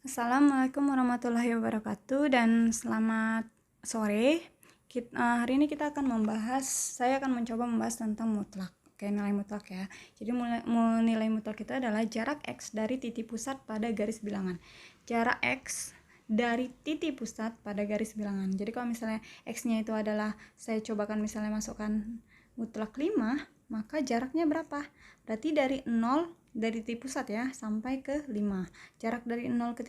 Assalamualaikum warahmatullahi wabarakatuh dan selamat sore. Hari ini saya akan mencoba membahas tentang mutlak. Oke, nilai mutlak ya. Jadi nilai mutlak itu adalah jarak X dari titik pusat pada garis bilangan. Jarak X dari titik pusat pada garis bilangan. Jadi kalau misalnya X-nya itu adalah, saya cobakan misalnya masukkan mutlak 5, maka jaraknya berapa? Berarti dari titik pusat ya sampai ke 5. Jarak dari 0 ke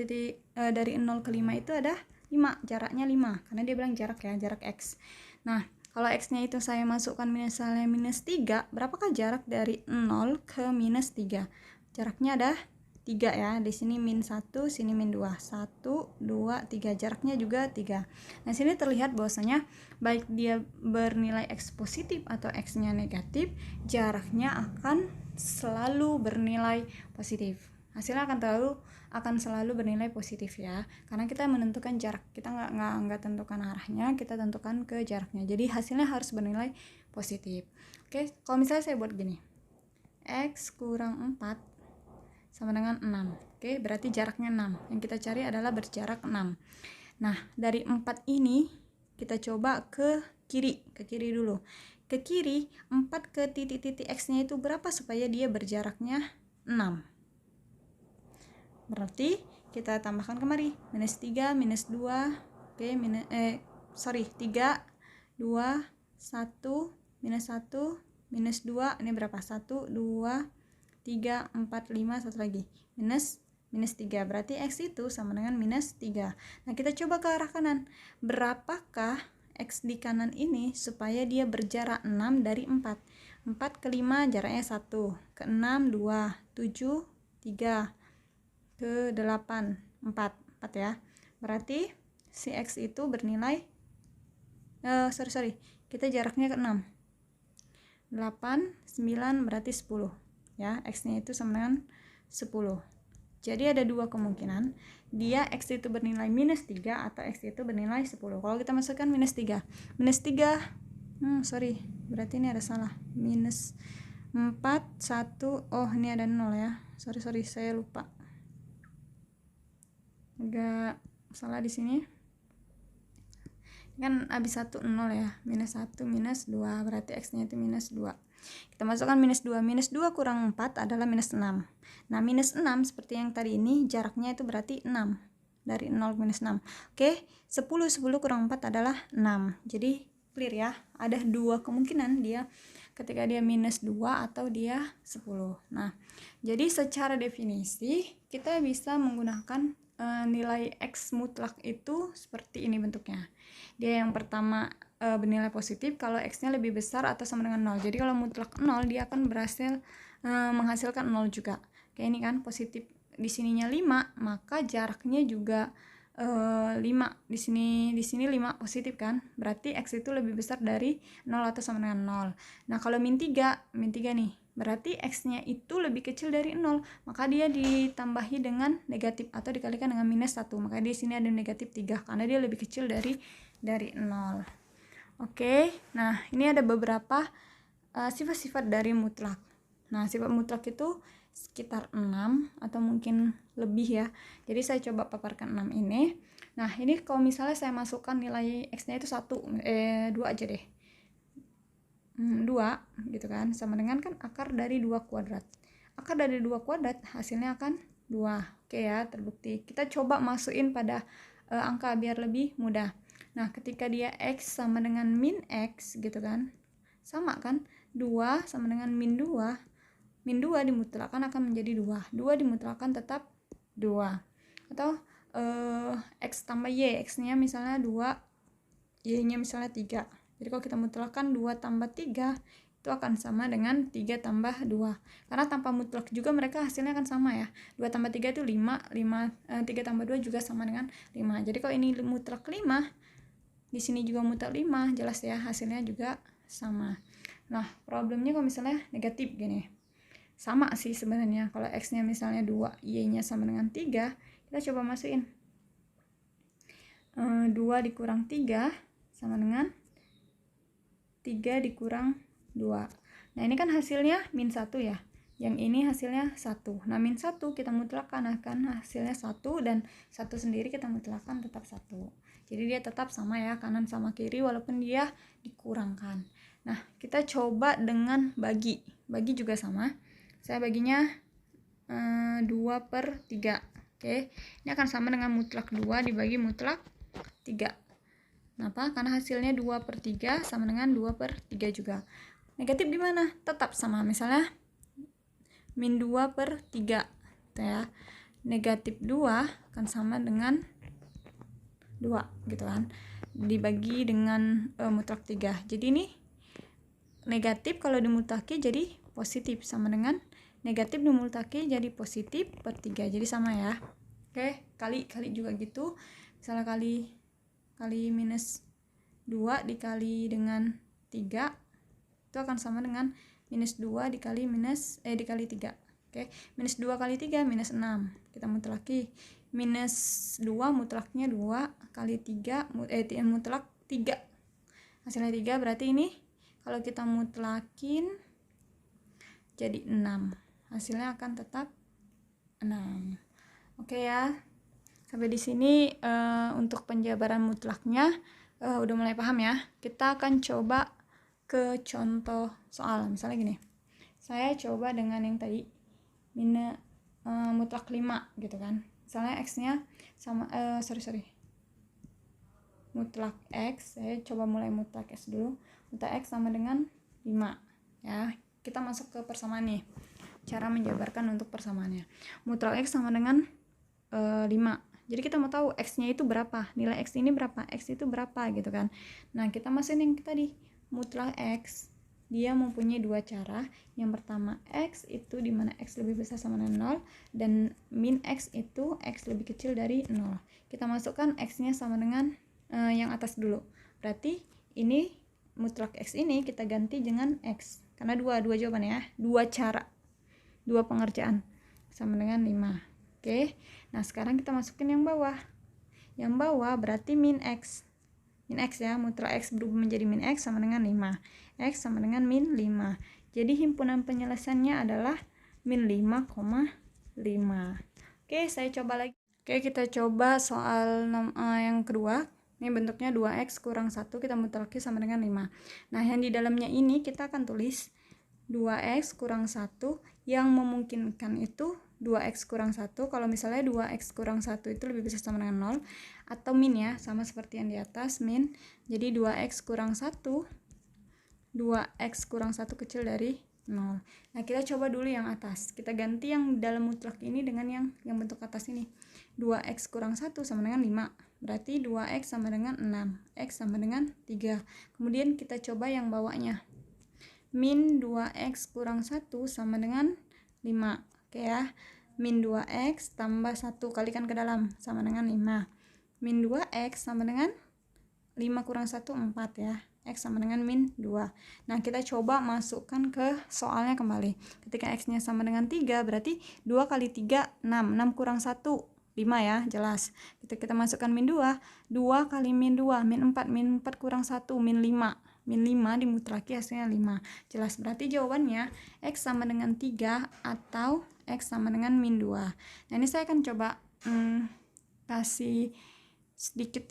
dari 0 ke 5 itu ada 5, jaraknya 5 karena dia bilang jarak ya, jarak X. Nah, kalau X-nya itu saya masukkan misalnya minus 3, berapakah jarak dari 0 ke minus 3? Jaraknya ada 3 ya. Di sini min 1, sini min 2. 1, 2, 3. Jaraknya juga 3. Nah, sini terlihat bahwasanya baik dia bernilai X positif atau X-nya negatif, jaraknya akan selalu bernilai positif. Hasilnya akan selalu bernilai positif ya, karena kita menentukan jarak, kita nggak tentukan arahnya, kita tentukan ke jaraknya, jadi hasilnya harus bernilai positif. Oke, kalau misalnya saya buat gini, X kurang 4 sama dengan 6. Oke, berarti jaraknya 6, yang kita cari adalah berjarak 6. Nah, dari 4 ini kita coba ke kiri dulu. Ke kiri, 4 ke titik-titik X-nya itu berapa supaya dia berjaraknya 6? Berarti kita tambahkan kemari, minus 3, minus 2, oke, 3, 2, 1, minus 1, minus 2, ini berapa? 1, 2, 3, 4, 5, satu lagi, minus 3, berarti X itu sama dengan minus 3. Nah, kita coba ke arah kanan, berapakah X di kanan ini supaya dia berjarak 6 dari 4? 4 ke 5 jaraknya 1, ke 6 2, 7 3, ke 8 4 ya. Berarti si X itu bernilai kita jaraknya ke 6, 8, 9 berarti 10 ya. X nya itu sama dengan 10. Jadi ada dua kemungkinan, dia X itu bernilai minus 3 atau X itu bernilai 10. Kalau kita masukkan minus 3, berarti ini ada salah, minus 4, 1, oh ini ada 0 ya, saya lupa, agak salah di sini kan, habis 1 0 ya, minus 1 minus 2, berarti X nya itu minus 2. Kita masukkan minus 2 kurang 4 adalah minus 6. Nah, minus 6 seperti yang tadi ini, jaraknya itu berarti 6, dari 0 minus 6. Oke, 10 kurang 4 adalah 6. Jadi clear ya, ada dua kemungkinan dia ketika dia minus 2 atau dia 10. Nah, jadi secara definisi kita bisa menggunakan nilai X mutlak itu seperti ini bentuknya. Dia yang pertama bernilai positif kalau X-nya lebih besar atau sama dengan 0. Jadi kalau mutlak 0, dia akan berhasil menghasilkan 0 juga. Kayak ini kan, positif di sininya 5, maka jaraknya juga 5. Di sini 5 positif kan? Berarti X itu lebih besar dari 0 atau sama dengan 0. Nah, kalau min 3 nih, berarti X-nya itu lebih kecil dari 0, maka dia ditambahi dengan negatif atau dikalikan dengan minus 1. Maka di sini ada negatif 3 karena dia lebih kecil dari 0. Oke, nah ini ada beberapa sifat-sifat dari mutlak. Nah, sifat mutlak itu sekitar 6 atau mungkin lebih ya. Jadi saya coba paparkan 6 ini. Nah, ini kalau misalnya saya masukkan nilai X-nya itu 2 aja deh. 2 gitu kan, sama dengan kan akar dari 2 kuadrat. Akar dari 2 kuadrat hasilnya akan 2. Oke ya, terbukti. Kita coba masukin pada angka biar lebih mudah. Nah, ketika dia X sama dengan min X gitu kan, sama kan, 2 sama dengan min 2. Min 2 dimutlakkan akan menjadi 2. 2 dimutlakkan tetap 2. Atau X tambah Y, X-nya misalnya 2, Y-nya misalnya 3. Jadi kalau kita mutlakkan 2 tambah 3 itu akan sama dengan 3 tambah 2. Karena tanpa mutlak juga mereka hasilnya akan sama ya. 2 tambah 3 itu 5, 3 tambah 2 juga sama dengan 5. Jadi kalau ini mutlak 5, di sini juga mutlak 5, jelas ya hasilnya juga sama. Nah, problemnya kalau misalnya negatif gini. Sama sih sebenarnya. Kalau X-nya misalnya 2, Y-nya sama dengan 3, kita coba masukin 2 dikurang 3 sama dengan 3 dikurang 2. Nah, ini kan hasilnya min 1 ya. yang ini hasilnya 1. Nah min 1 kita mutlakkan akan hasilnya 1, dan 1 sendiri kita mutlakkan tetap 1. Jadi dia tetap sama ya, kanan sama kiri walaupun dia dikurangkan. Nah kita coba dengan bagi juga sama. Saya baginya 2/3. Oke, ini akan sama dengan mutlak 2 dibagi mutlak 3. Kenapa? Karena hasilnya 2/3 sama dengan 2/3 juga. Negatif di mana? Tetap sama. Misalnya min 2/3 gitu ya. Negatif 2 akan sama dengan 2 gitu kan, dibagi dengan mutlak 3. Jadi ini negatif kalau dimutlaki jadi positif, sama dengan negatif dimutlaki jadi positif per 3, jadi sama ya. Oke, kali juga gitu. Misalnya kali minus 2 dikali dengan 3 itu akan sama dengan minus 2 dikali dikali 3. Oke, minus 2 kali 3 minus 6. Kita mutlaki. Minus 2 mutlaknya 2 kali 3 mutlak 3. Hasilnya 3, berarti ini kalau kita mutlakin jadi 6. Hasilnya akan tetap 6. Oke ya. Sampai di sini untuk penjabaran mutlaknya udah mulai paham ya. Kita akan coba ke contoh soal. Misalnya gini. Saya coba dengan yang tadi mutlak 5 gitu kan. Misalnya x-nya sama mutlak x, saya coba mulai mutlak x dulu. Mutlak x sama dengan 5 ya. Kita masuk ke persamaan nih. Cara menjabarkan untuk persamaannya. Mutlak x sama dengan 5. Jadi kita mau tahu x-nya itu berapa, nilai x ini berapa, x itu berapa gitu kan. Nah kita masukin yang tadi mutlak x, dia mempunyai dua cara. Yang pertama x itu dimana x lebih besar sama dengan 0, dan min x itu x lebih kecil dari 0. Kita masukkan x-nya sama dengan yang atas dulu. Berarti ini mutlak x ini kita ganti dengan x, karena dua jawabannya ya, dua cara, dua pengerjaan, sama dengan 5. Oke, nah sekarang kita masukin yang bawah. Yang bawah berarti min x ya, mutlak x berubah menjadi min x sama dengan 5. X sama dengan min 5. Jadi himpunan penyelesaiannya adalah min 5,5. Oke, saya coba lagi. Oke, kita coba soal yang kedua. Ini bentuknya 2x kurang 1, kita mutlaki sama dengan 5. Nah, yang di dalamnya ini kita akan tulis 2x kurang 1, yang memungkinkan itu 2x kurang 1. Kalau misalnya 2x kurang 1 itu lebih besar sama dengan 0, atau min ya, sama seperti yang di atas, min. Jadi 2x kurang 1 kecil dari 0. Nah kita coba dulu yang atas, kita ganti yang dalam mutlak ini dengan yang bentuk atas ini. 2x kurang 1 sama dengan 5, berarti 2x sama dengan 6, x sama dengan 3. Kemudian kita coba yang bawahnya, min 2x kurang 1 sama dengan 5. Oke ya, min 2x tambah 1 kalikan ke dalam sama dengan 5. Min 2x sama dengan 5 kurang 1, 4 ya. X sama dengan min 2. Nah kita coba masukkan ke soalnya kembali. Ketika x-nya sama dengan 3, berarti 2 kali 3, 6. 6 kurang 1, 5 ya, jelas. Kita masukkan min 2. 2 kali min 2, min 4. Min 4 kurang 1, min 5. Min 5 dimutlaki hasilnya 5. Jelas, berarti jawabannya x sama dengan 3 atau x sama dengan min 2. Nah ini saya akan coba kasih sedikit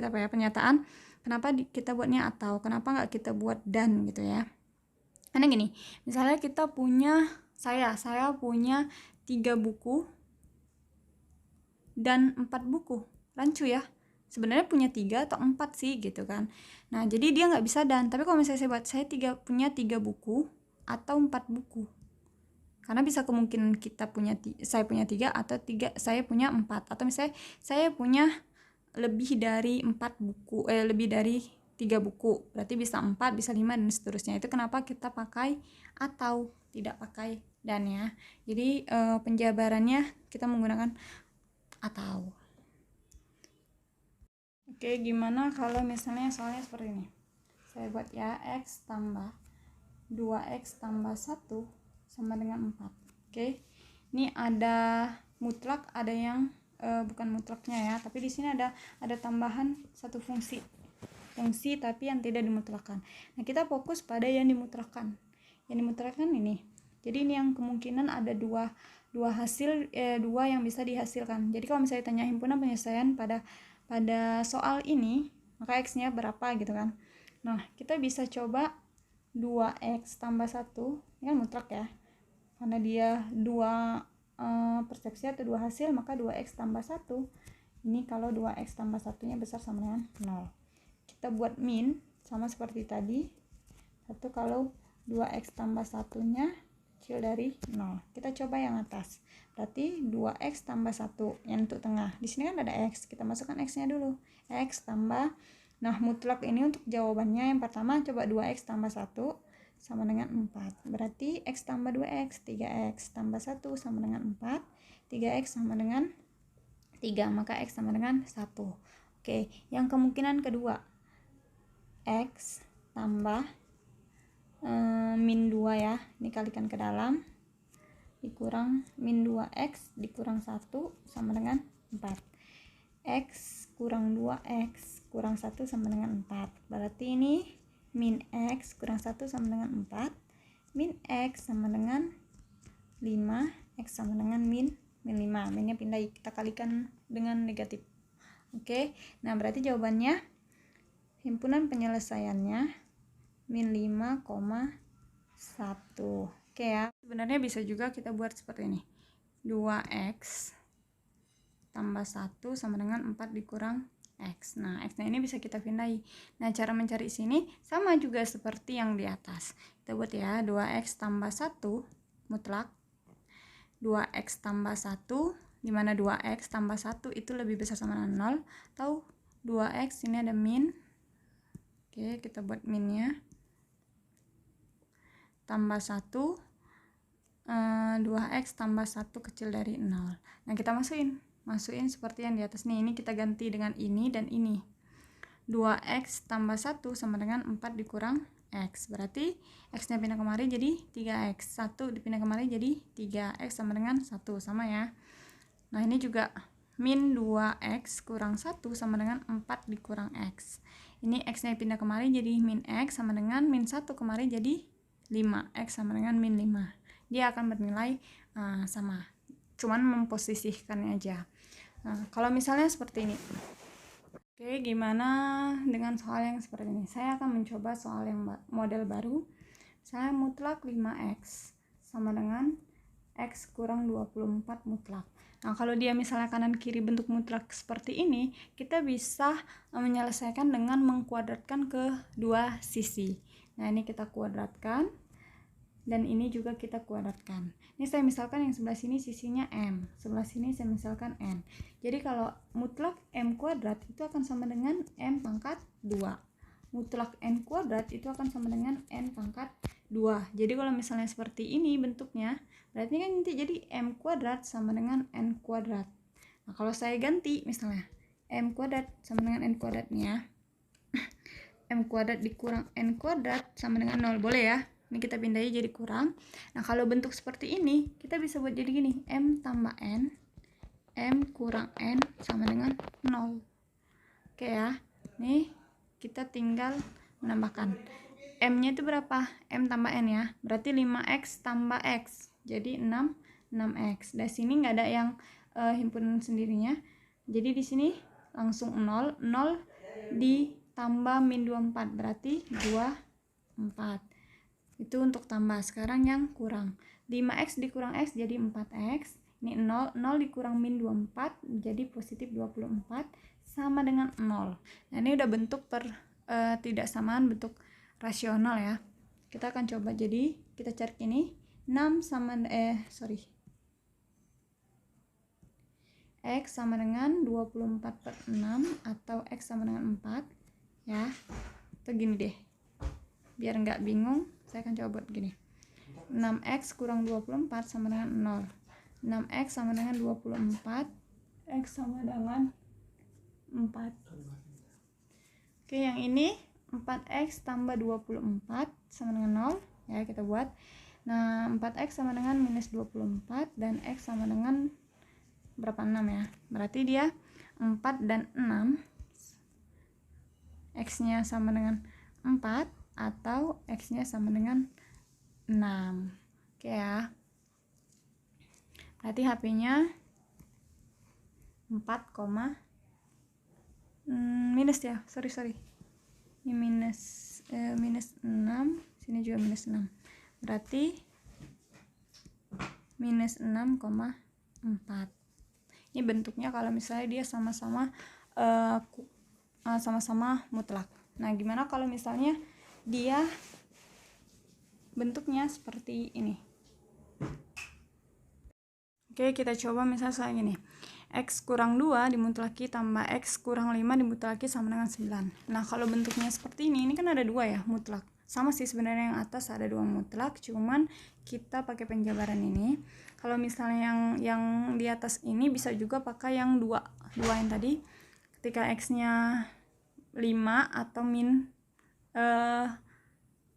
pernyataan kenapa kita buatnya atau, kenapa nggak kita buat dan gitu ya. Karena gini, misalnya kita punya, saya punya 3 buku dan 4 buku, rancu ya. Sebenarnya punya 3 atau 4 sih gitu kan. Nah jadi dia nggak bisa dan. Tapi kalau misalnya saya buat punya 3 buku atau 4 buku, karena bisa kemungkinan saya punya 3 atau saya punya 4, atau misalnya saya punya lebih dari 4 buku, lebih dari 3 buku, berarti bisa 4, bisa 5 dan seterusnya. Itu kenapa kita pakai atau, tidak pakai dan ya. Jadi penjabarannya kita menggunakan atau. Oke, gimana kalau misalnya soalnya seperti ini. Saya buat ya, x tambah 2x tambah 1 sama dengan 4. Oke. Ini ada mutlak, ada yang bukan mutlaknya ya, tapi di sini ada tambahan satu fungsi tapi yang tidak dimutlakkan. Nah, kita fokus pada yang dimutlakkan. yang dimutlakkan ini. Jadi ini yang kemungkinan ada dua hasil, dua yang bisa dihasilkan. Jadi kalau misalnya tanya himpunan penyelesaian pada soal ini, maka x-nya berapa gitu kan. Nah, kita bisa coba 2x tambah 1, ini kan mutlak ya, karena dia dua persepsi atau dua hasil, maka 2x tambah 1 ini kalau 2x tambah 1 nya besar sama dengan 0. Kita buat min sama seperti tadi, 1 kalau 2x tambah 1 nya kecil dari 0. Kita coba yang atas, berarti 2x tambah 1 yang untuk tengah. Di sini kan ada x, kita masukkan x nya dulu, x tambah, nah mutlak ini untuk jawabannya yang pertama coba 2x tambah 1 sama dengan 4, berarti x tambah 2x, 3x tambah 1 sama dengan 4, 3x sama dengan 3, maka x sama dengan 1. Oke, yang kemungkinan kedua, x tambah min 2 ya, ini kalikan ke dalam, dikurang min 2x dikurang 1 sama dengan 4, x kurang 2x kurang 1 sama dengan 4, berarti ini min x kurang 1 sama dengan 4, min x sama dengan 5, x sama dengan min 5, minnya pindah, kita kalikan dengan negatif. Oke, nah berarti jawabannya himpunan penyelesaiannya min 5,1. Oke ya, sebenarnya bisa juga kita buat seperti ini, 2x tambah 1 sama dengan 4 dikurang x. Nah, x-nya ini bisa kita pindahi. Nah, cara mencari sini sama juga seperti yang di atas. Kita buat ya, 2x tambah 1 mutlak, 2x tambah 1, dimana 2x tambah 1 itu lebih besar sama dengan 0, atau 2x ini ada min. Oke, kita buat minnya, tambah 1, 2x tambah 1 kecil dari 0. Nah, kita masukin seperti yang di atas nih. Ini kita ganti dengan ini dan ini. 2x tambah 1 sama dengan 4 dikurang x, berarti x nya pindah kemari jadi 3x, 1 dipindah kemari jadi 3x sama dengan 1, sama ya. Nah, ini juga min 2x kurang 1 sama dengan 4 dikurang x, ini x nya pindah kemari jadi min x sama dengan min 1 kemari jadi 5x sama dengan min 5, dia akan bernilai sama, cuman memposisikannya aja. Nah, kalau misalnya seperti ini, oke, gimana dengan soal yang seperti ini? Saya akan mencoba soal yang model baru. Saya mutlak 5x sama dengan x kurang 24 mutlak. Nah, kalau dia misalnya kanan kiri bentuk mutlak seperti ini, kita bisa menyelesaikan dengan mengkuadratkan ke dua sisi. Nah, ini kita kuadratkan, dan ini juga kita kuadratkan. Ini saya misalkan yang sebelah sini sisinya m, sebelah sini saya misalkan n. Jadi kalau mutlak m kuadrat itu akan sama dengan m pangkat 2. Mutlak n kuadrat itu akan sama dengan n pangkat 2. Jadi kalau misalnya seperti ini bentuknya, berarti kan nanti jadi m kuadrat sama dengan n kuadrat. Nah, kalau saya ganti misalnya m kuadrat sama dengan n kuadratnya, m kuadrat dikurang n kuadrat sama dengan 0, boleh ya? Ini kita pindahin jadi kurang. Nah, kalau bentuk seperti ini, kita bisa buat jadi gini, m tambah n, m kurang n sama dengan 0. Oke ya, nih kita tinggal menambahkan. M-nya itu berapa? M tambah n ya, berarti 5x tambah x, jadi 6x. Dari sini nggak ada yang himpunan sendirinya, jadi di sini langsung 0 ditambah min 24, berarti 24. Itu untuk tambah. Sekarang yang kurang, 5x dikurang x jadi 4x, ini 0 dikurang min 24 jadi positif 24 sama dengan 0. Nah, ini udah bentuk tidak samaan bentuk rasional ya. Kita akan coba, jadi kita cari ini 6 sama x sama dengan 24 per 6 atau x sama dengan 4 ya. Atau gini deh, biar nggak bingung, saya akan coba buat gini, 6x kurang 24 sama dengan 0. 6x sama dengan 24, x sama dengan 4. Oke, yang ini 4x tambah 24 sama dengan 0 ya, kita buat. Nah, 4x sama dengan minus 24 dan x sama dengan berapa, 6 ya, berarti dia 4 dan 6, x nya sama dengan 4 atau x nya sama dengan 6. Oke ya. Berarti HP-nya 4, minus ya. Sorry. Ini minus 6, sini juga minus 6. Berarti minus 6,4. Ini bentuknya kalau misalnya dia sama-sama mutlak. Nah, gimana kalau misalnya dia bentuknya seperti ini? Oke, kita coba misalnya kayak gini. X kurang 2 dimutlaki tambah X kurang 5 dimutlaki sama dengan 9. Nah, kalau bentuknya seperti ini kan ada 2 ya, mutlak. Sama sih sebenarnya, yang atas ada 2 mutlak, cuman kita pakai penjabaran ini. Kalau misalnya yang di atas ini bisa juga pakai yang 2 yang tadi. Ketika X-nya 5 atau min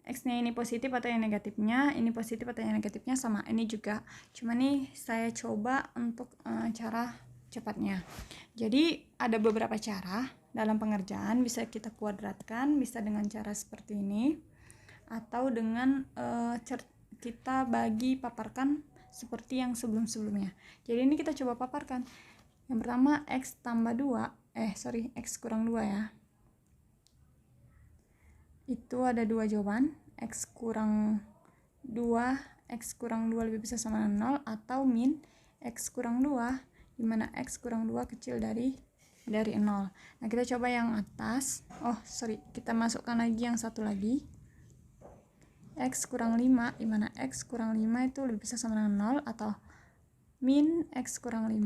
X-nya ini positif atau yang negatifnya, ini positif atau yang negatifnya sama. Ini juga. Cuma nih saya coba untuk cara cepatnya. Jadi ada beberapa cara dalam pengerjaan, bisa kita kuadratkan, bisa dengan cara seperti ini, atau dengan kita paparkan seperti yang sebelum-sebelumnya. Jadi ini kita coba paparkan. Yang pertama X tambah 2, X kurang 2 ya. Itu ada 2 jawaban, X kurang 2 lebih besar sama dengan 0, atau min X kurang 2, dimana X kurang 2 kecil dari 0. Nah, kita coba yang atas. Kita masukkan lagi yang satu lagi, X kurang 5, dimana X kurang 5 itu lebih besar sama dengan 0, atau min X kurang 5,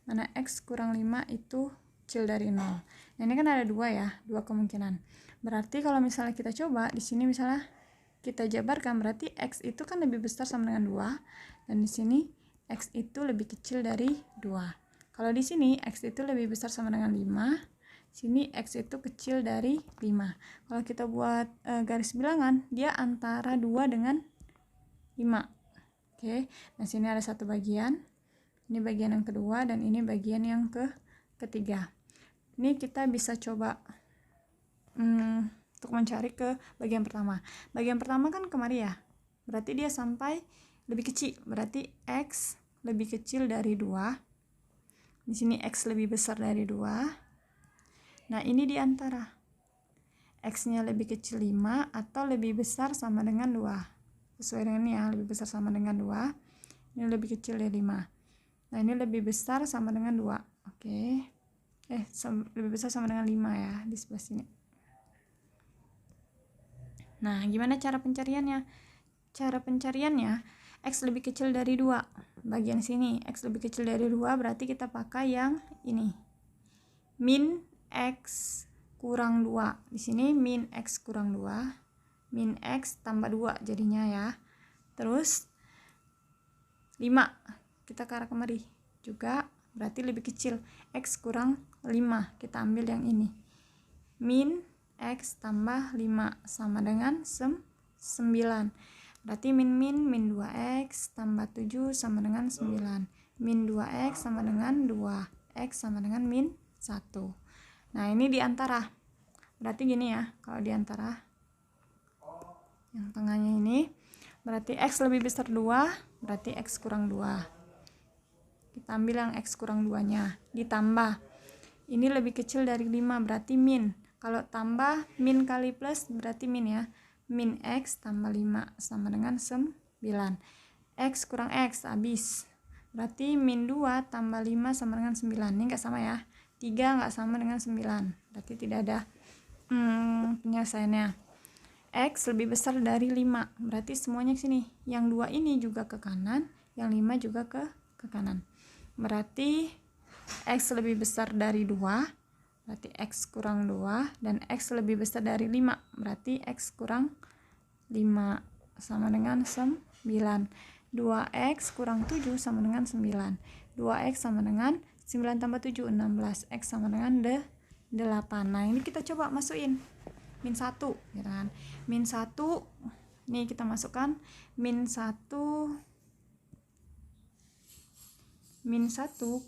mana X kurang 5 itu kecil dari 0. Nah, ini kan ada 2 ya, 2 kemungkinan. Berarti kalau misalnya kita coba di sini, misalnya kita jabarkan, berarti X itu kan lebih besar sama dengan 2, dan di sini X itu lebih kecil dari 2. Kalau di sini X itu lebih besar sama dengan 5, sini X itu kecil dari 5. Kalau kita buat garis bilangan, dia antara 2 dengan 5. Oke, nah sini ada satu bagian, ini bagian yang kedua, dan ini bagian yang ketiga. Ini kita bisa coba untuk mencari ke bagian pertama. Bagian pertama kan kemari ya, berarti dia sampai lebih kecil, berarti X lebih kecil dari 2. Di sini X lebih besar dari 2. Nah, ini di antara X-nya lebih kecil 5 atau lebih besar sama dengan 2. Sesuai dengan ini ya, lebih besar sama dengan 2. Ini lebih kecil dari 5. Nah, ini lebih besar sama dengan 2. Oke. Lebih besar sama dengan 5 ya di sebelah sini. Nah, gimana cara pencariannya? Cara pencariannya, X lebih kecil dari 2. Bagian sini, X lebih kecil dari 2, berarti kita pakai yang ini. Min X kurang 2. Di sini min X kurang 2. Min X tambah 2 jadinya ya. Terus 5. Kita ke arah kemari. Juga berarti lebih kecil. X kurang 5. Kita ambil yang ini. Min X tambah 5 sama dengan 9. Berarti min 2X tambah 7 sama dengan 9. Min 2X sama dengan 2. X sama dengan min 1. Nah, ini di antara. Berarti gini ya, kalau di antara yang tengahnya ini, berarti X lebih besar 2, berarti X kurang 2. Kita ambil yang X kurang 2-nya. Ditambah. Ini lebih kecil dari 5, berarti min. Kalau tambah min kali plus berarti min ya. Min X tambah 5 sama dengan 9. X kurang X habis. Berarti min 2 tambah 5 sama dengan 9. Ini enggak sama ya. 3 enggak sama dengan 9. Berarti tidak ada penyelesaiannya. X lebih besar dari 5. Berarti semuanya ke sini. Yang 2 ini juga ke kanan, yang 5 juga ke kanan. Berarti X lebih besar dari 2. Berarti X kurang 2, dan X lebih besar dari 5, berarti X kurang 5 sama dengan 9. 2X kurang 7 sama dengan 9. 2X sama dengan 9 tambah 7, 16. X sama dengan 8. Nah, ini kita coba masukin min 1 ya kan. Min 1 ini kita masukkan min 1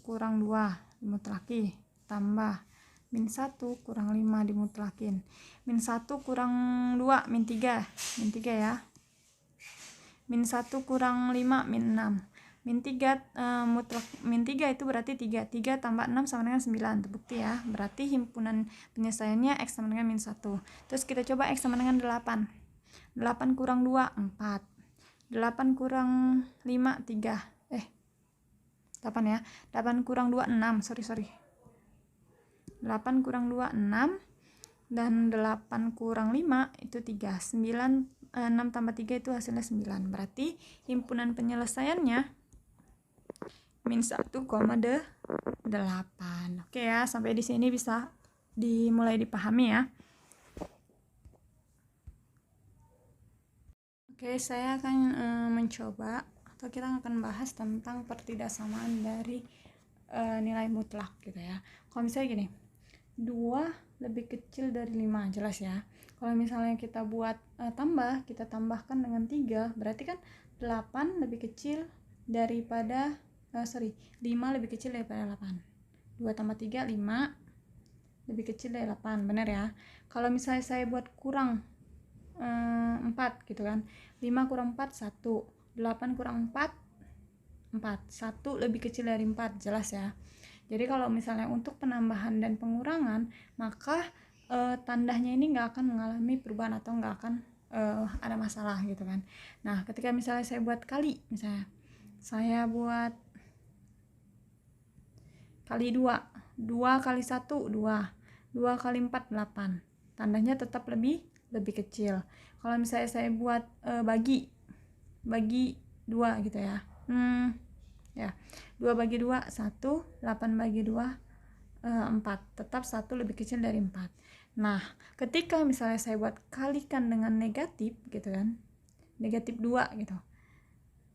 kurang 2 dimutlaki tambah min 1 kurang 5 dimutlakin. Min 1 kurang 2, min 3 ya. min 1 kurang 5 min 6. Min 3 mutlak min 3 itu berarti 3 tambah 6 sama dengan 9. Terbukti ya. Berarti himpunan penyelesaiannya X sama dengan min 1. Terus kita coba X sama dengan 8. 8 kurang 2 4. 8 kurang 5 3. 8 ya. 8 kurang 2 6. Sorry. 8 kurang 2 6 dan 8 kurang 5 itu 3. 6 tambah 3 itu hasilnya 9. Berarti himpunan penyelesaiannya min 1,8. Oke ya, sampai di sini bisa dimulai dipahami ya. Oke, saya akan mencoba atau kita akan bahas tentang pertidaksamaan dari nilai mutlak gitu ya. Kalau misalnya gini, 2 lebih kecil dari 5, jelas ya. Kalau misalnya kita buat tambah, kita tambahkan dengan 3, berarti kan 8 lebih kecil daripada 5 lebih kecil daripada 8. 2 tambah 3 5 lebih kecil dari 8, benar ya. Kalau misalnya saya buat kurang 4 gitu kan, 5 kurang 4 1, 8 kurang 4 4, 1 lebih kecil dari 4, jelas ya. Jadi kalau misalnya untuk penambahan dan pengurangan, maka tandanya ini nggak akan mengalami perubahan atau nggak akan ada masalah gitu kan. Nah, ketika misalnya saya buat kali, misalnya saya buat kali 2 kali 1 2 kali 4 8, tandanya tetap lebih kecil. Kalau misalnya saya buat bagi 2 gitu ya, 2 bagi 2 1, 8 bagi 2 4, tetap 1 lebih kecil dari 4. Nah, ketika misalnya saya buat kalikan dengan negatif gitu kan, negatif 2 gitu,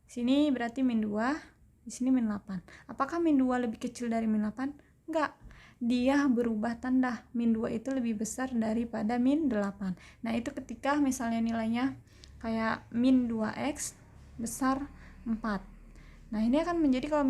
sini berarti min 2, di sini min 8. Apakah min 2 lebih kecil dari min 8? Enggak. Dia berubah tanda. Min 2 itu lebih besar daripada min 8. Nah, itu ketika misalnya nilainya kayak min 2x besar 4. Nah, ini akan menjadi kalau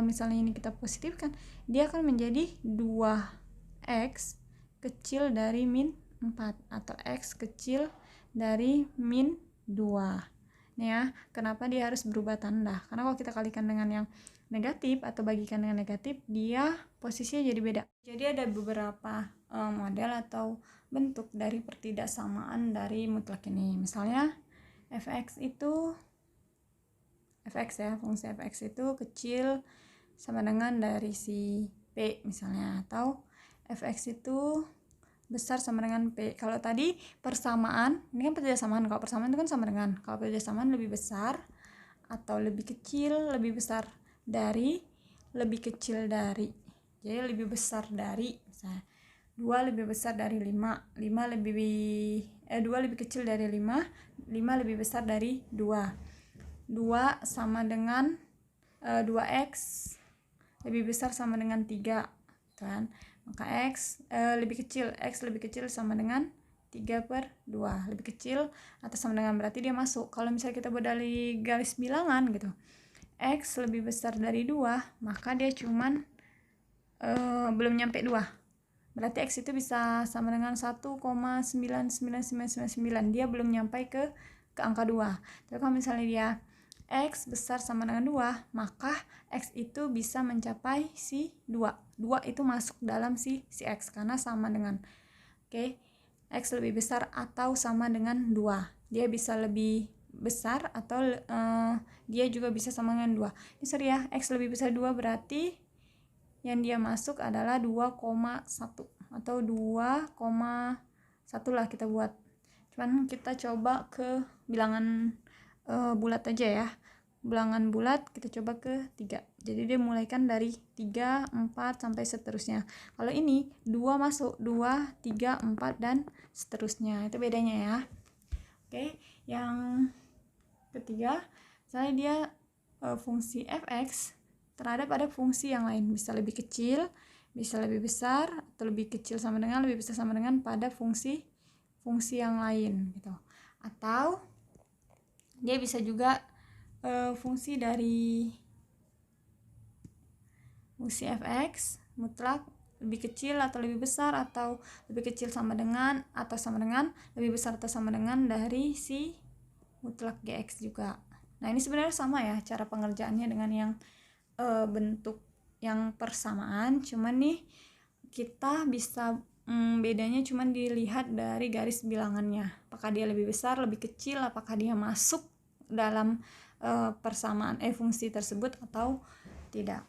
misalnya ini kita positifkan, dia akan menjadi 2x kecil dari min 4 atau x kecil dari min 2. Nih ya, kenapa dia harus berubah tanda? Karena kalau kita kalikan dengan yang negatif atau bagikan dengan negatif, dia posisinya jadi beda. Jadi ada beberapa model atau bentuk dari pertidaksamaan dari mutlak ini. Misalnya fx ya, fungsi fx itu kecil sama dengan dari si p misalnya, atau fx itu besar sama dengan P. Kalau tadi persamaan, ini kan pertidaksamaan. Kalau persamaan itu kan sama dengan, kalau pertidaksamaan lebih besar atau lebih kecil, lebih besar dari, lebih kecil dari. Jadi lebih besar dari, misalnya 2 lebih besar dari 5, 2 lebih kecil dari 5, 5 lebih besar dari 2. 2 sama dengan 2x lebih besar sama dengan 3, kan? Maka x lebih kecil sama dengan 3/2, lebih kecil atau sama dengan, berarti dia masuk. Kalau misalnya kita buat dari garis bilangan gitu, x lebih besar dari 2, maka dia cuman belum nyampe 2, berarti x itu bisa sama dengan 1,99999, dia belum nyampe ke angka 2. Tapi kalau misalnya dia x besar sama dengan 2, maka x itu bisa mencapai si 2 itu masuk dalam si x karena sama dengan x lebih besar atau sama dengan 2. Dia bisa lebih besar atau dia juga bisa sama dengan 2. Ini sorry ya, x lebih besar 2 berarti yang dia masuk adalah 2,1 atau 2,1 lah kita buat. Cuman kita coba ke bilangan bulat aja ya. Bilangan bulat kita coba ke 3. Jadi dia mulaikan dari 3, 4 sampai seterusnya. Kalau ini 2 masuk, 2, 3, 4 dan seterusnya. Itu bedanya ya. Oke, yang ketiga, misalnya dia fungsi fx terhadap ada fungsi yang lain, bisa lebih kecil, bisa lebih besar, atau lebih kecil sama dengan, lebih besar sama dengan pada fungsi yang lain gitu. Atau dia bisa juga fungsi dari fungsi fx mutlak lebih kecil atau lebih besar, atau lebih kecil sama dengan atau sama dengan, lebih besar atau sama dengan dari si mutlak GX juga. Nah ini sebenarnya sama ya cara pengerjaannya dengan yang bentuk yang persamaan, cuman nih kita bisa bedanya cuman dilihat dari garis bilangannya, apakah dia lebih besar, lebih kecil, apakah dia masuk dalam persamaan fungsi tersebut atau tidak.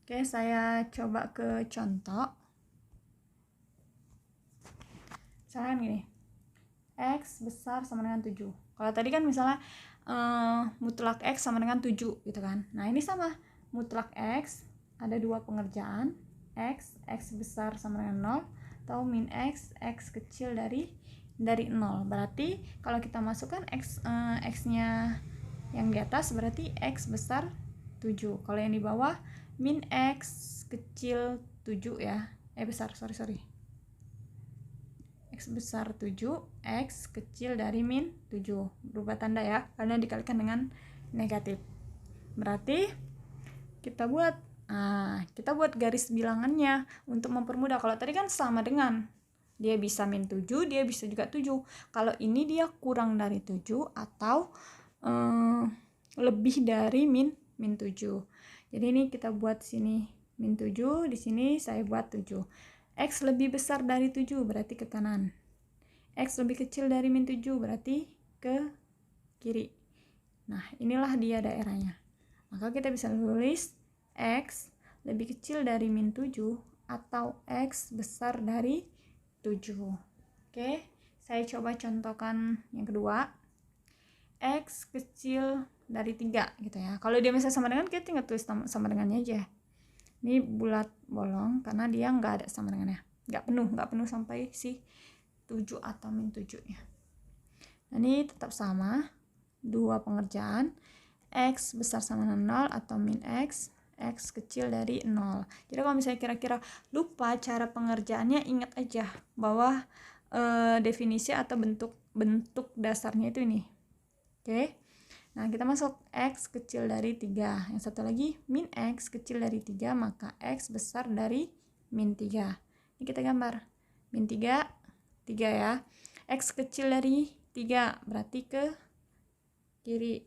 Oke, saya coba ke contoh. Misalkan gini, X besar sama dengan 7. Kalau tadi kan misalnya mutlak X sama dengan 7 gitu kan. Nah ini sama, mutlak X ada dua pengerjaan, X besar sama dengan 0 atau min X kecil dari 0. Berarti kalau kita masukkan X nya yang di atas berarti X besar 7. Kalau yang di bawah min X kecil 7 ya. Besar, sorry. X besar 7, X kecil dari min 7. Berubah tanda ya, karena dikalikan dengan negatif. Berarti kita buat garis bilangannya untuk mempermudah. Kalau tadi kan sama dengan, dia bisa min 7, dia bisa juga 7. Kalau ini dia kurang dari 7 atau lebih dari min 7. Jadi ini kita buat sini min 7, di sini saya buat 7. X lebih besar dari 7 berarti ke kanan. X lebih kecil dari min 7 berarti ke kiri. Nah, inilah dia daerahnya. Maka kita bisa tulis X lebih kecil dari min 7 atau X besar dari 7. Oke, saya coba contohkan yang kedua. X kecil dari 3 gitu ya. Kalau dia misalnya sama dengan, kita tinggal tulis sama dengannya aja. Ini bulat bolong karena dia nggak ada sama dengannya, nggak penuh sampai si 7 atau min 7 nya. Nah, ini tetap sama, dua pengerjaan, X besar sama dengan 0 atau min X kecil dari 0. Jadi kalau misalnya kira-kira lupa cara pengerjaannya, ingat aja bahwa definisi atau bentuk dasarnya itu ini. Oke. Nah, kita masuk X kecil dari 3. Yang satu lagi, min X kecil dari 3, maka X besar dari min 3. Ini kita gambar. Min 3 ya. X kecil dari 3 berarti ke kiri.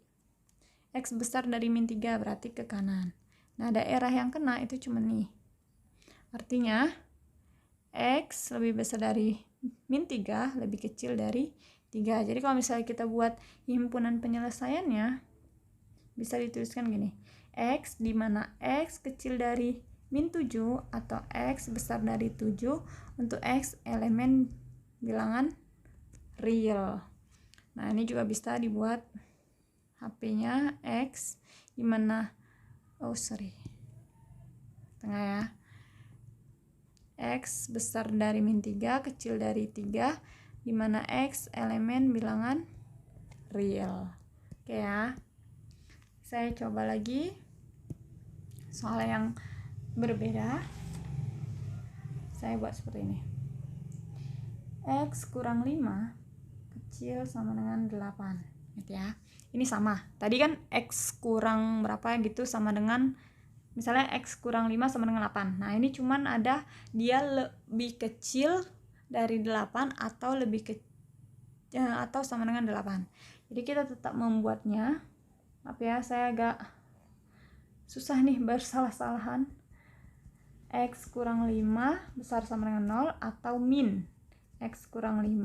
X besar dari min 3 berarti ke kanan. Nah, daerah yang kena itu cuma nih. Artinya, X lebih besar dari min 3, lebih kecil dari 3. Jadi kalau misalnya kita buat himpunan penyelesaiannya, bisa dituliskan gini. X di mana X kecil dari min 7 atau X besar dari 7 untuk X elemen bilangan real. Nah, ini juga bisa dibuat HP-nya X di mana tengah ya. X besar dari min 3, kecil dari 3, di mana X elemen bilangan real. Oke ya. Saya coba lagi soal yang berbeda. Saya buat seperti ini. X kurang 5 kecil sama dengan 8 gitu ya. Ini sama. Tadi kan X kurang berapa gitu sama dengan, misalnya X kurang 5 sama dengan 8. Nah, ini cuman ada dia lebih kecil dari 8 atau atau sama dengan 8. Jadi kita tetap membuatnya. Maaf ya, saya agak susah nih bersalah-salahan. X kurang 5 besar sama dengan 0 atau min X kurang 5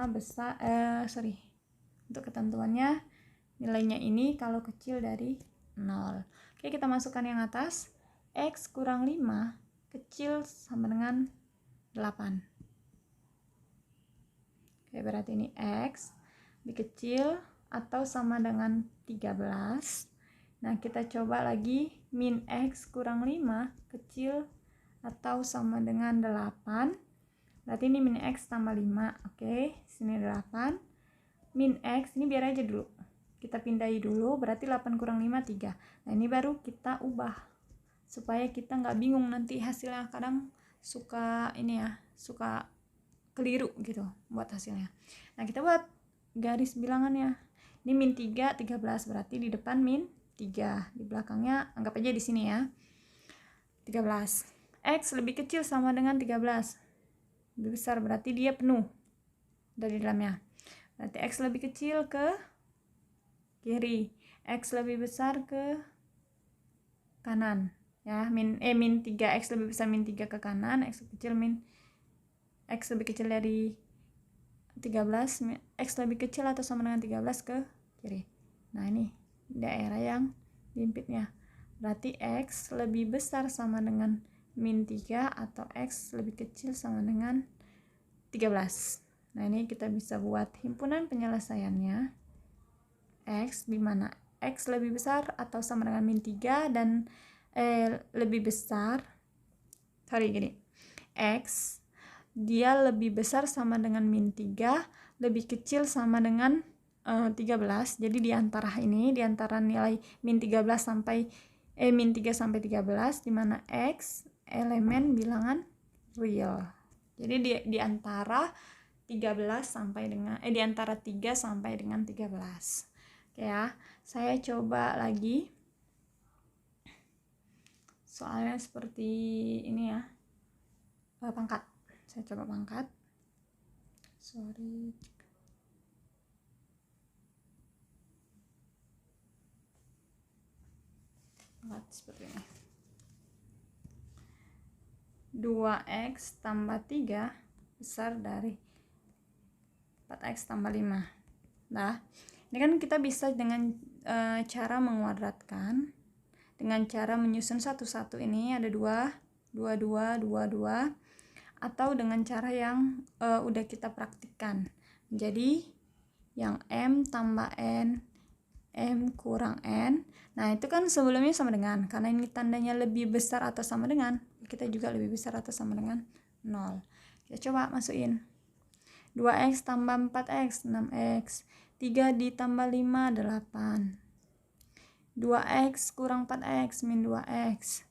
besar untuk ketentuannya nilainya ini kalau kecil dari 0. Oke, kita masukkan yang atas. X kurang 5 kecil sama dengan 8. Oke, berarti ini X lebih kecil atau sama dengan 13. Nah, kita coba lagi. Min X kurang 5 kecil atau sama dengan 8. Berarti ini min X tambah 5. Oke, sini 8. Min X, ini biar aja dulu. Kita pindahi dulu, berarti 8 kurang 5, 3. Nah, ini baru kita ubah. Supaya kita nggak bingung nanti hasilnya. Kadang suka keliru gitu buat hasilnya. Nah, kita buat garis bilangannya. Ini min 3, 13. Berarti di depan min 3. Di belakangnya anggap aja di sini ya. 13. X lebih kecil sama dengan 13. Lebih besar berarti dia penuh dari dalamnya. Berarti X lebih kecil ke kiri, X lebih besar ke kanan ya, min 3, X lebih besar min 3 ke kanan, X lebih kecil dari 13, X lebih kecil atau sama dengan 13 ke kiri. Nah ini daerah yang diimpitnya, berarti X lebih besar sama dengan min 3 atau X lebih kecil sama dengan 13. Nah ini kita bisa buat himpunan penyelesaiannya, X dimana X lebih besar atau sama dengan min 3 dan lebih besar, X dia lebih besar sama dengan min 3, lebih kecil sama dengan 13. Jadi di antara nilai min 13 sampai min 3 sampai 13, dimana X elemen bilangan real. Jadi di antara 13 sampai dengan di antara 3 sampai dengan 13. Oke ya, saya coba lagi soalnya seperti ini ya, pangkat. Saya coba pangkat. Pangkat seperti ini. 2x tambah 3 besar dari 4x tambah 5. Nah, ini kan kita bisa dengan cara menguadratkan, dengan cara menyusun satu-satu, ini ada 2, 2, 2, atau dengan cara yang udah kita praktikkan. Jadi yang M tambah N, M kurang N. Nah itu kan sebelumnya sama dengan, karena ini tandanya lebih besar atau sama dengan, kita juga lebih besar atau sama dengan 0. Kita coba masukin 2x tambah 4x 6x, 3 ditambah 5 8, 2x kurang 4x min 2x,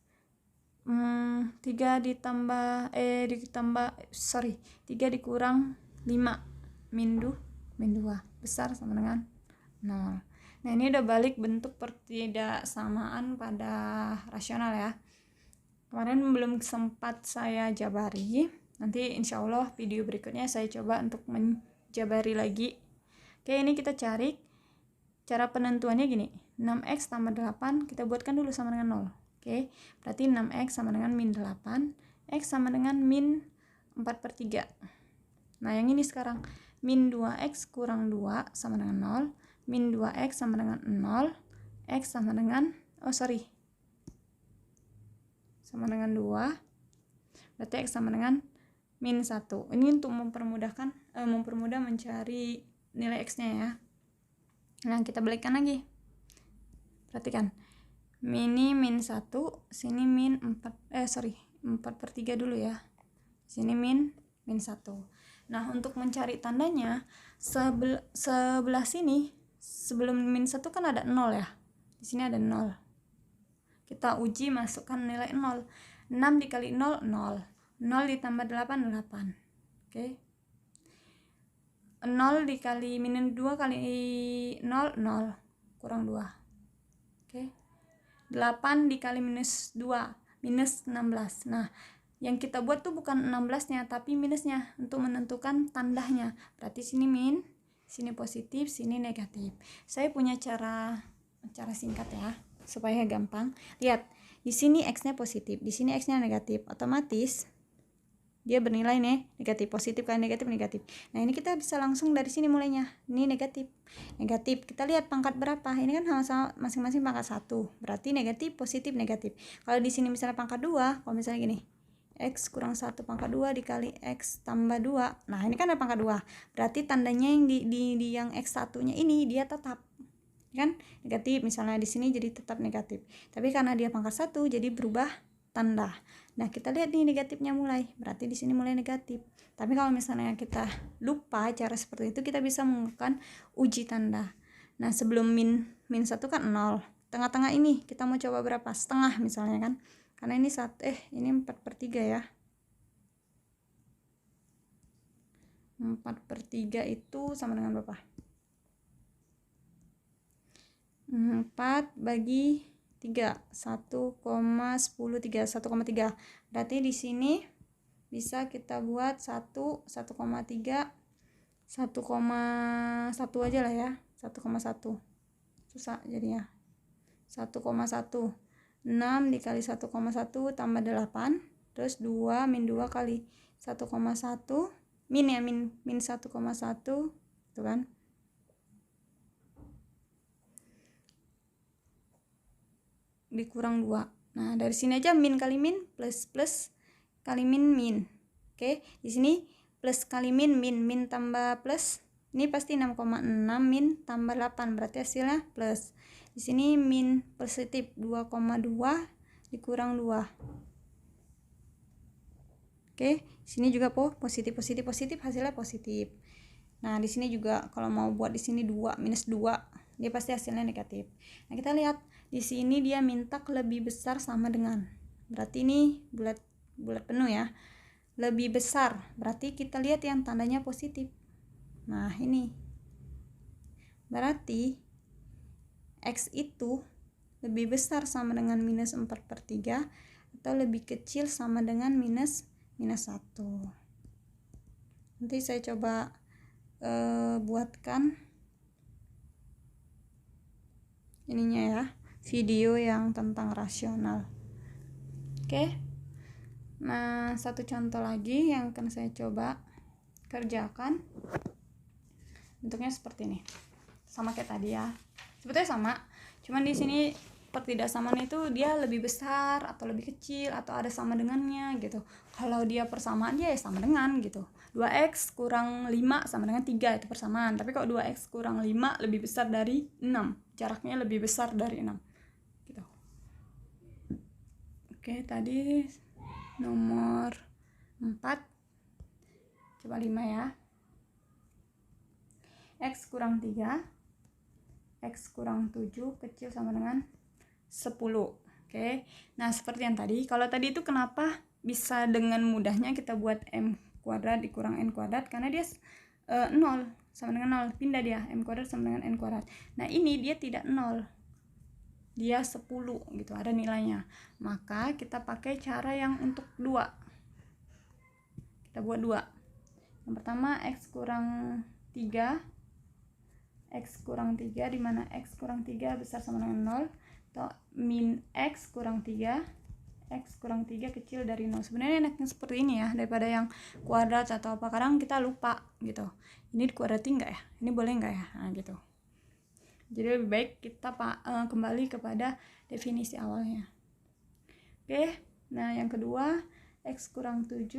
3 dikurang 5 min 2 besar sama dengan 0. Nah ini udah balik bentuk pertidaksamaan pada rasional ya. Kemarin belum sempat saya jabari, nanti insya Allah video berikutnya saya coba untuk menjabari lagi. Oke, ini kita cari cara penentuannya gini, 6x tambah 8 kita buatkan dulu sama dengan 0. Oke, berarti 6x sama dengan min 8, x sama dengan min 4/3. Nah yang ini sekarang, min 2x kurang 2 sama dengan 0, min 2x sama dengan 0, x sama dengan sama dengan 2, berarti x sama dengan min 1. Ini untuk mempermudah mencari nilai x nya ya. Nah kita balikkan lagi, perhatikan, ini min 1, sini min 4/3 dulu ya, sini min 1. Nah untuk mencari tandanya, sebelah sini sebelum min 1 kan ada 0 ya, di sini ada 0. Kita uji masukkan nilai 0. 6 dikali 0 0, 0 ditambah 8 8. Oke, 0 dikali min 2 kali 0 0 kurang 2. Oke, 8 dikali minus 2 minus 16. Nah yang kita buat tuh bukan 16 nya tapi minusnya untuk menentukan tandanya. Berarti sini min, sini positif, sini negatif. Saya punya cara singkat ya supaya gampang. Lihat, di sini x-nya positif, di sini x-nya negatif, otomatis dia bernilai negatif. Positif kali negatif negatif. Nah ini kita bisa langsung dari sini mulainya. Ini negatif. Kita lihat pangkat berapa. Ini kan sama-sama masing-masing pangkat 1. Berarti negatif, positif, negatif. Kalau di sini misalnya pangkat 2, kalau misalnya gini, x kurang 1 pangkat 2 dikali x tambah 2. Nah ini kan ada pangkat 2. Berarti tandanya yang di yang x1 nya ini dia tetap kan negatif, misalnya di sini jadi tetap negatif, tapi karena dia pangkat 1 jadi berubah tanda. Nah kita lihat nih negatifnya mulai, berarti di sini mulai negatif. Tapi kalau misalnya kita lupa cara seperti itu, kita bisa menggunakan uji tanda. Nah sebelum min 1 kan 0, tengah-tengah ini kita mau coba berapa, setengah misalnya kan, karena ini ini 4/3 ya. 4/3 itu sama dengan berapa? 4 bagi 3, 1,103, 1,3. Berarti di sini bisa kita buat 1,3 1,1 aja lah ya, 1,1 susah jadinya. 1,1 6 dikali 1,1 tambah 8, terus 2 min 2 kali 1,1 min ya, min 1,1 itu kan, dikurang 2. Nah, dari sini aja min kali min plus kali min. Oke, di sini plus kali min tambah plus. Ini pasti 6,6 min tambah 8, berarti hasilnya plus. Di sini min positif 2,2 dikurang 2. Oke, sini juga positif, hasilnya positif. Nah, di sini juga kalau mau buat di sini 2 minus 2, dia pasti hasilnya negatif. Nah, kita lihat di sini dia minta lebih besar sama dengan. Berarti ini bulat penuh ya. Lebih besar, berarti kita lihat yang tandanya positif. Nah, ini berarti X itu lebih besar sama dengan minus 4/3 atau lebih kecil sama dengan minus 1. Nanti saya coba buatkan ininya ya, video yang tentang rasional. Oke. Nah, satu contoh lagi yang akan saya coba kerjakan. Bentuknya seperti ini, sama kayak tadi ya, sebetulnya sama, cuman di sini pertidaksamaan itu dia lebih besar atau lebih kecil atau ada sama dengannya gitu. Kalau dia persamaan dia ya sama dengan gitu, 2x kurang 5 sama dengan 3 itu persamaan. Tapi kalau 2x kurang 5 lebih besar dari 6, jaraknya lebih besar dari 6 gitu. Oke, tadi nomor 4, coba 5 ya. X kurang 3, X kurang 7 kecil sama dengan 10. Oke. Nah, seperti yang tadi, kalau tadi itu kenapa bisa dengan mudahnya kita buat M kuadrat dikurang N kuadrat, karena dia 0 sama dengan 0, pindah dia, M kuadrat sama dengan N kuadrat. Nah, ini dia tidak 0, dia 10 gitu, ada nilainya. Maka kita pakai cara yang untuk 2. Kita buat 2. Yang pertama X kurang 3, X kurang 3, di mana X kurang 3 besar sama dengan 0, atau min X kurang 3, X kurang 3 kecil dari 0. Sebenarnya enaknya seperti ini ya, daripada yang kuadrat atau apa, kadang kita lupa gitu, ini dikuadratin enggak ya, ini boleh enggak ya, nah gitu. Jadi lebih baik kita kembali kepada definisi awalnya. Oke, nah yang kedua X kurang 7,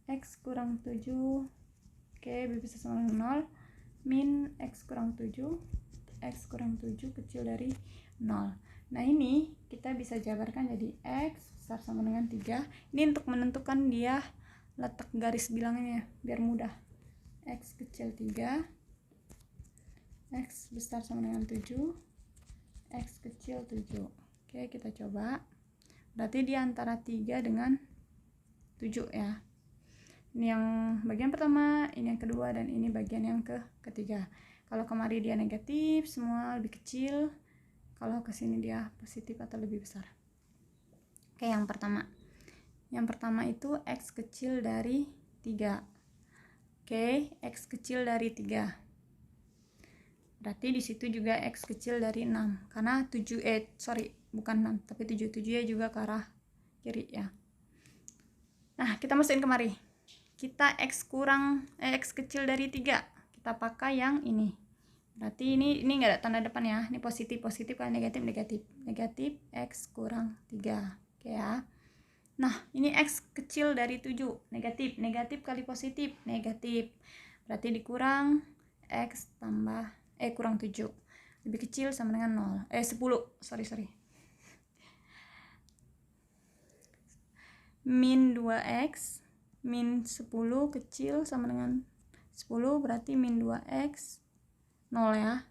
X kurang 7, oke, bisa sama dengan 0, min X kurang 7, X kurang 7 kecil dari 0. Nah, ini kita bisa jabarkan jadi X besar sama dengan 3. Ini untuk menentukan dia letak garis bilangnya biar mudah. X kecil 3, X besar sama dengan 7, X kecil 7. Oke, kita coba. Berarti di antara 3 dengan 7 ya. Ini yang bagian pertama, ini yang kedua, dan ini bagian yang ketiga. Kalau kemari dia negatif, semua lebih kecil. Kalau kesini dia positif atau lebih besar. Oke, yang pertama. Yang pertama itu X kecil dari 3. Oke, X kecil dari 3. Berarti di situ juga X kecil dari 6. Karena 7, bukan 6, tapi 7 ya juga ke arah kiri ya. Nah, kita masukin kemari. Kita X kecil dari 3, kita pakai yang ini. Berarti ini enggak ada tanda depan ya, ini positif kalau negatif X kurang 3. Oke ya. Nah, ini X kecil dari 7, negatif kali positif, negatif, berarti dikurang X tambah kurang 7, lebih kecil sama dengan 10, sorry, min 2X min 10 kecil sama dengan 10, berarti min 2X 0 ya.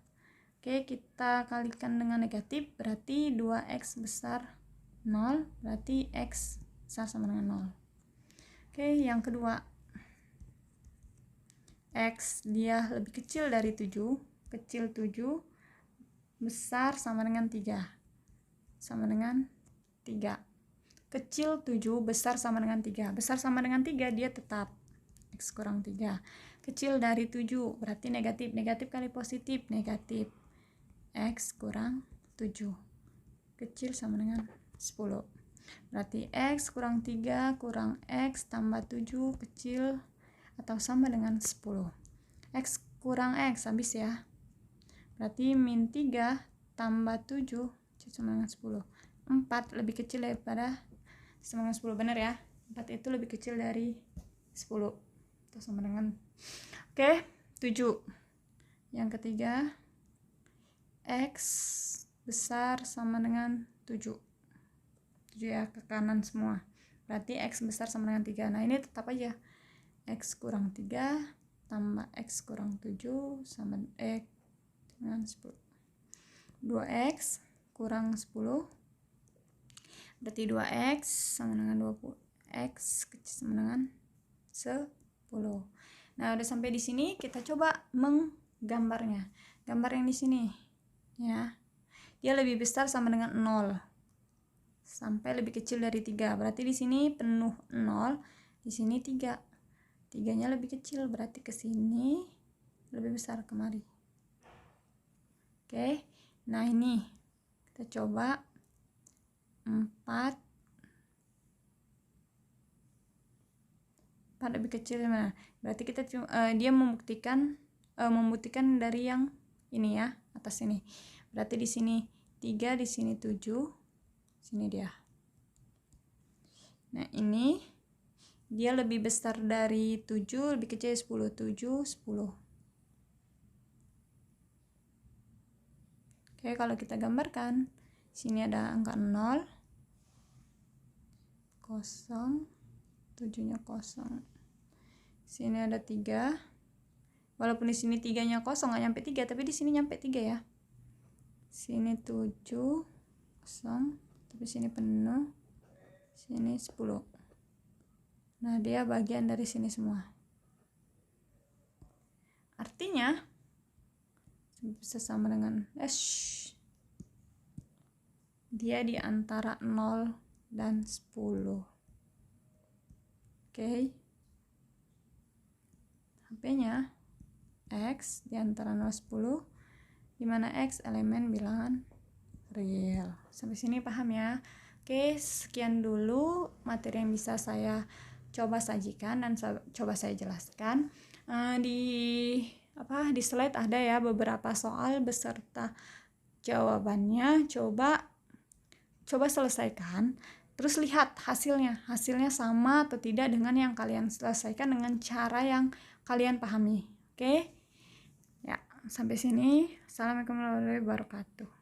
Oke, kita kalikan dengan negatif, berarti 2X besar 0, berarti X besar sama dengan 0. Oke, yang kedua, X dia lebih kecil dari 7, kecil 7, besar sama dengan 3, kecil 7 besar sama dengan 3, besar sama dengan 3 dia tetap X kurang 3. kecil dari 7, berarti negatif. Negatif kali positif, negatif. X kurang 7 kecil sama dengan 10. Berarti X kurang 3 kurang X tambah 7 kecil atau sama dengan 10. X kurang X habis ya. Berarti min 3 tambah 7 sama dengan 10. 4 lebih kecil daripada sama dengan 10, benar ya. 4 itu lebih kecil dari 10 atau sama dengan 7. Yang ketiga, X besar sama dengan 7 ya, ke kanan semua. Berarti X besar sama dengan 3. Nah ini tetap aja X kurang 3 tambah X kurang 7 sama X dengan 10. 2X kurang 10 berarti 2X sama dengan 20. X kecil sama dengan 10. Nah udah sampai di sini, kita coba menggambarnya. Gambar yang di sini ya, dia lebih besar sama dengan 0 sampai lebih kecil dari 3. Berarti di sini penuh 0, di sini 3. 3-nya lebih kecil, berarti ke sini lebih besar kemari. Oke. Nah, ini kita coba 4 lebih kecil mana? Berarti kita dia membuktikan dari yang ini ya, atas ini. Berarti di sini 3, di sini 7, sini dia. Nah, ini dia lebih besar dari 7, lebih kecil 10. 7, 10. Oke, kalau kita gambarkan, sini ada angka 0, 0, 7-nya 0. Sini ada 3. Walaupun di sini 3-nya kosong, nggak nyampe 3, tapi di sini nyampe 3 ya. Sini 7, 0, tapi sini penuh. Sini 10. Nah, dia bagian dari sini semua. Artinya bisa sama dengan dia di antara 0 dan 10. Oke. HP-nya X di antara 0 dan 10, di mana X elemen bilangan real. Sampai sini paham ya? Oke, sekian dulu materi yang bisa saya coba sajikan dan coba saya jelaskan. Di slide ada ya beberapa soal beserta jawabannya. Coba selesaikan, terus lihat hasilnya sama atau tidak dengan yang kalian selesaikan dengan cara yang kalian pahami. Oke ya, sampai sini. Assalamualaikum warahmatullahi wabarakatuh.